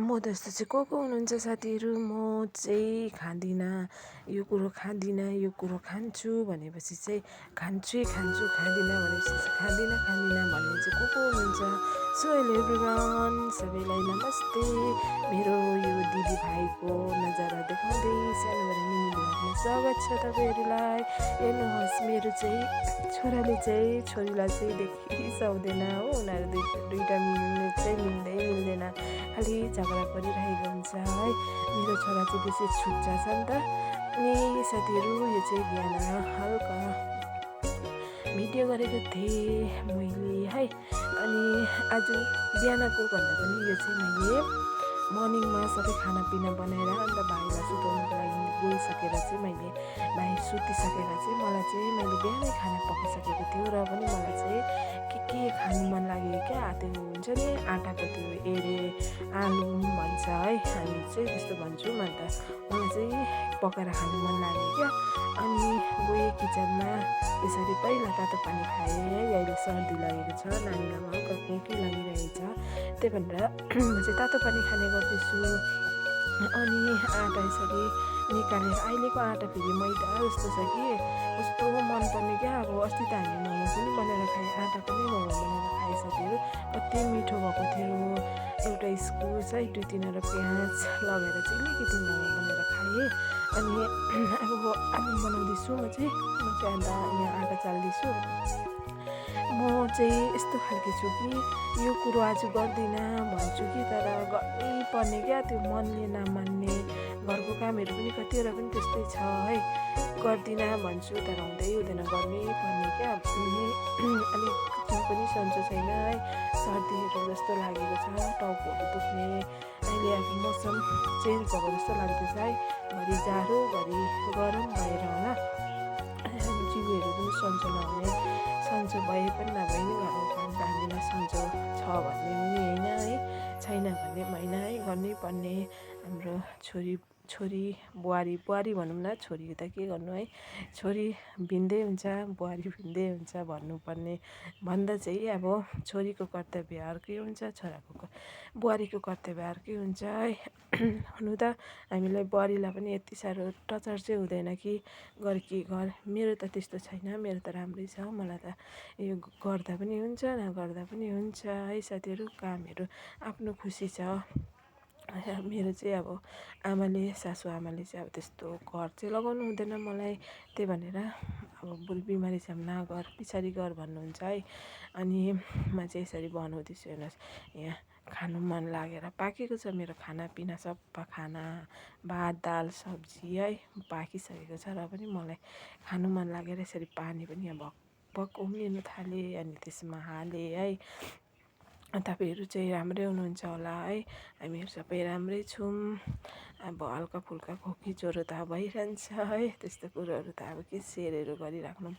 म जस्तो चाहिँ को हुनुहुन्छ साथीहरू, म चाहिँ खाँदिनँ, यो कुरो खाँदिनँ, यो कुरो खान्छु भनेपछि चाहिँ खान्छु खाँदिनँ भनेपछि चाहिँ खाँदिनँ भन्ने चाहिँ को हुनुहुन्छ। सो हेलो एभ्रिवान, सबैलाई नमस्ते। मेरो यो दिदी भाइको नजारा देखाउँदै सानोबाट मिनी भ्लगमा स्वागत छ तपाईँहरूलाई। हेर्नुहोस्, मेरो चाहिँ छोराले चाहिँ छोरीलाई चाहिँ देखिसक्दैन हो, उनीहरू दुइटा मिल्ने चाहिँ मिल्दैन, खालि झगडा परिरहेको हुन्छ है। मेरो छोरा चाहिँ बेसी छुट्चा छ नि त। अनि साथीहरू, यो चाहिँ बिहान हल्का भिडियो गरेको थिएँ मैले है। अनि आज बिहानको भन्दा पनि यो चाहिँ मैले मर्निङमा सबै खानापिना बनाएर अन्त भाइलाई सुताउनुको लागि गइसकेर चाहिँ भाइ सुतिसकेर चाहिँ मलाई चाहिँ मैले बिहानै खाना पकाइसकेको थियो र पनि मलाई चाहिँ के खानु मन लाग्यो क्या। त्यो हुन्छ नि आँटाको त्यो आलु भन्छ है, हामी चाहिँ त्यस्तो भन्छौँ। अन्त मलाई चाहिँ पकाएर खानु मन लाग्यो क्या। अनि गएँ किचनमा, यसरी पहिला तातो पानी खाएँ है। अहिले सर्दी लागेको छ, नानीलाई हल्का खोकी लागिरहेछ, त्यही भनेर म चाहिँ तातो पानी खाने गर्दैछु। अनि आँटा यसरी निकालेर, अहिलेको आँटा फेरि मैदा जस्तो छ कि कस्तो मनपर्ने क्या। अब अस्ति त हामी मोमो पनि बनाएर खाएँ, आँटा पनि मोमो बनाएर खाएँ साथीहरू। कति मिठो भएको थियो। एउटा इस्कुस है, 2-3वटा प्याज लगाएर चाहिँ अलिकति मोमो बनाएर खाएँ। अनि अब आलु बनाउँदैछु म चाहिँ अन्त यहाँ आँटा चाल्दैछु। म चाहिँ यस्तो खालको छु कि यो कुरो आज गर्दिनँ भन्छु कि तर गर्नै पर्ने क्या। त्यो मनले नमान्ने, घरको कामहरू पनि कतिवटा पनि त्यस्तै छ है। गर्दिनँ भन्छु तर हुँदैन, गर्नै पर्ने क्या। अलिक जिउ पनि सन्चो छैन है, सर्दीहरू जस्तो लागेको छ, टाउकोहरू दुख्ने। अहिले अब मौसम चेन्ज भएको जस्तो लाग्दैछ है, घरि जाडो घरि गरम भएर होला। जिउहरू पनि सन्चो नहुने, सन्चो भए पनि नभए नि घरको काम त हामीलाई सन्चो छ भन्ने पनि होइन है, छैन भन्ने पनि होइन है, गर्नै पर्ने। हाम्रो छोरी बुहारी भनौँ न, छोरी त के गर्नु है, छोरी भिन्दै हुन्छ, बुहारी भिन्दै हुन्छ भन्नुपर्ने भन्दा चाहिँ अब छोरीको कर्तव्य अर्कै हुन्छ, बुहारीको कर्तव्य अर्कै हुन्छ है। हुनु त हामीलाई बुहारीलाई पनि यति साह्रो टचर चाहिँ हुँदैन कि गर के गर। मेरो त त्यस्तो छैन, मेरो त राम्रै छ। मलाई त यो गर्दा पनि हुन्छ, नगर्दा पनि हुन्छ है साथीहरू। कामहरू आफ्नो खुसी छ। मेरो चाहिँ अब सासु आमाले चाहिँ अब त्यस्तो कर चाहिँ लगाउनु हुँदैन मलाई, त्यही भनेर अब बुढी बिमारी छ नगर, पछाडि गर भन्नुहुन्छ है। अनि म चाहिँ यसरी बनाउँदैछु। हेर्नुहोस्, यहाँ खानु मन लागेर पाकेको छ मेरो खानापिना, सबै खाना भात दाल सब्जी है पाकिसकेको छ, र पनि मलाई खानु मन लागेर यसरी पानी पनि यहाँ भकभक उम्लिनु थालेँ। अनि त्यसमा हालेँ है। तपाईँहरू चाहिँ राम्रै हुनुहुन्छ होला है, हामीहरू सबै राम्रै छौँ। अब हल्का फुल्का खोकी ज्वरो त भइरहन्छ है, त्यस्तो कुरोहरू त अब के सेयरहरू गरिराख्नु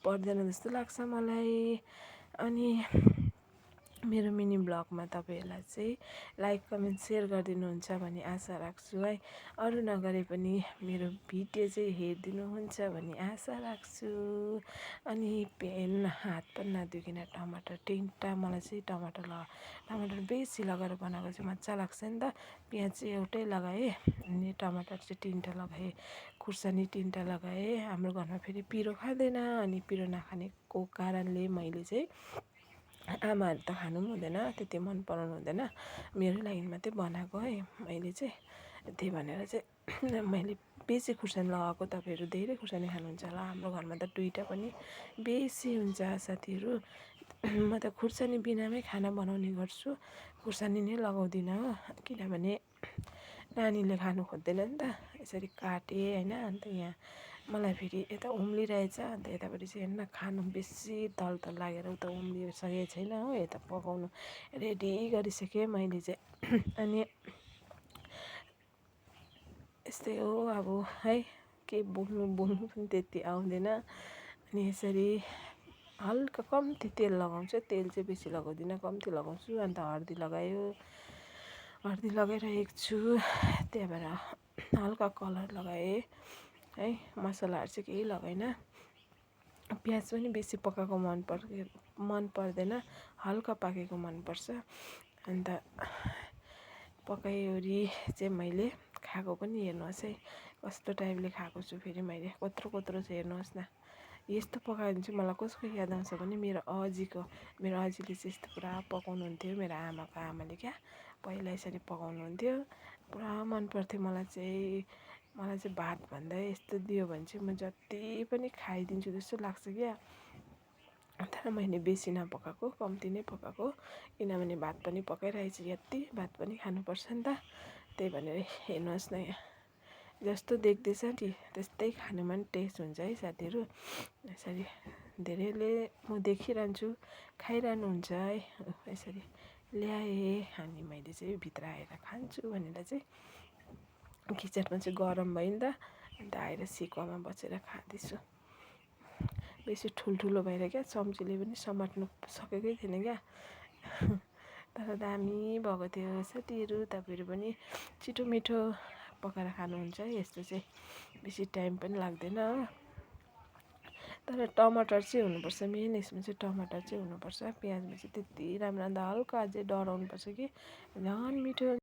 पर्दैन जस्तो लाग्छ मलाई। अनि मेरो मिनी ब्लगमा तपाईँहरूलाई चाहिँ लाइक कमेन्ट सेयर गरिदिनुहुन्छ भन्ने आशा राख्छु है। अरू नगरे पनि मेरो भिडियो चाहिँ हेरिदिनुहुन्छ भन्ने आशा राख्छु। अनि हात पनि नधुइकन टमाटर तिनवटा, मलाई चाहिँ टमाटर बेसी लगाएर बनाएको चाहिँ मजा लाग्छ नि त। प्याज चाहिँ एउटै लगाएँ, अनि टमाटर चाहिँ 3वटा लगाएँ, खुर्सानी 3वटा लगाएँ। हाम्रो घरमा फेरि पिरो खाँदैन, अनि पिरो नखानेको कारणले मैले चाहिँ, आमाहरू त खानु पनि हुँदैन, त्यति मन पराउनु हुँदैन, मेरो लागि मात्रै बनाएको है मैले चाहिँ। त्यही भनेर चाहिँ मैले बेसी खुर्सानी लगाएको। तपाईँहरू धेरै खुर्सानी खानुहुन्छ होला, हाम्रो घरमा त 2वटा पनि बेसी हुन्छ साथीहरू। म त खुर्सानी बिनामै खाना बनाउने गर्छु, खुर्सानी नै लगाउँदिनँ हो, किनभने नानीले खानु खोज्दैन नि त। यसरी काटेँ होइन। अन्त यहाँ मलाई फेरि यता उम्लिरहेछ, अन्त यतापट्टि चाहिँ हेर्न खानु बेसी दल लागेर उता उम्लिसकेको छैन हो, यता पकाउनु रेडी गरिसकेँ मैले चाहिँ। अनि यस्तै हो अब है, के बोल्नु पनि त्यति आउँदैन। अनि यसरी हल्का कम्ती तेल लगाउँछु, तेल चाहिँ बेसी लगाउँदिनँ, कम्ती लगाउँछु। अन्त हर्दी लगाइरहेको छु, त्यही भएर हल्का कलर लगाएँ है। मसलाहरू चाहिँ केही लगाइनँ। प्याज पनि बेसी पकाएको मन पर्दैन, हल्का पाकेको मनपर्छ। अन्त पकाइवरी चाहिँ मैले खाएको पनि हेर्नुहोस् है कस्तो टाइपले खाएको छु। फेरि मैले कत्रो चाहिँ हेर्नुहोस् न। यस्तो पकायो भने चाहिँ मलाई कसको याद आउँछ भने मेरो अजीले चाहिँ यस्तो पुरा पकाउनुहुन्थ्यो। मेरो आमाको आमाले क्या पहिला यसरी पकाउनुहुन्थ्यो। पुरा मन पर्थ्यो मलाई चाहिँ भातभन्दा यस्तो दियो भने चाहिँ म जति पनि खाइदिन्छु जस्तो लाग्छ क्या। तर मैले बेसी नपकाएको, कम्ती नै पकाएको, किनभने भात पनि पकाइरहेछु, यति भात पनि खानुपर्छ नि त। त्यही भनेर हेर्नुहोस् न, यहाँ जस्तो देख्दैछ नि त्यस्तै खानुमा पनि टेस्ट हुन्छ है साथीहरू। यसरी धेरैले म देखिरहन्छु खाइरहनुहुन्छ है। यसरी ल्याएँ अनि मैले चाहिँ भित्र आएर खान्छु भनेर चाहिँ किचनमा चाहिँ गरम भयो नि त, अन्त आएर सिकुवामा बसेर खाँदैछु। बेसी ठुल्ठुलो भएर क्या चम्चीले पनि समात्नु सकेकै थिएन क्या। तर दामी भएको थियो साथीहरू। तपाईँहरू पनि छिटो मिठो पकाएर खानुहुन्छ है। यस्तो चाहिँ बेसी टाइम पनि लाग्दैन हो। तर टमाटर चाहिँ हुनुपर्छ, मेन यसमा चाहिँ टमाटर चाहिँ हुनुपर्छ। प्याजमा चाहिँ त्यति राम्रो हल्का अझै डढाउनुपर्छ कि झन् मिठो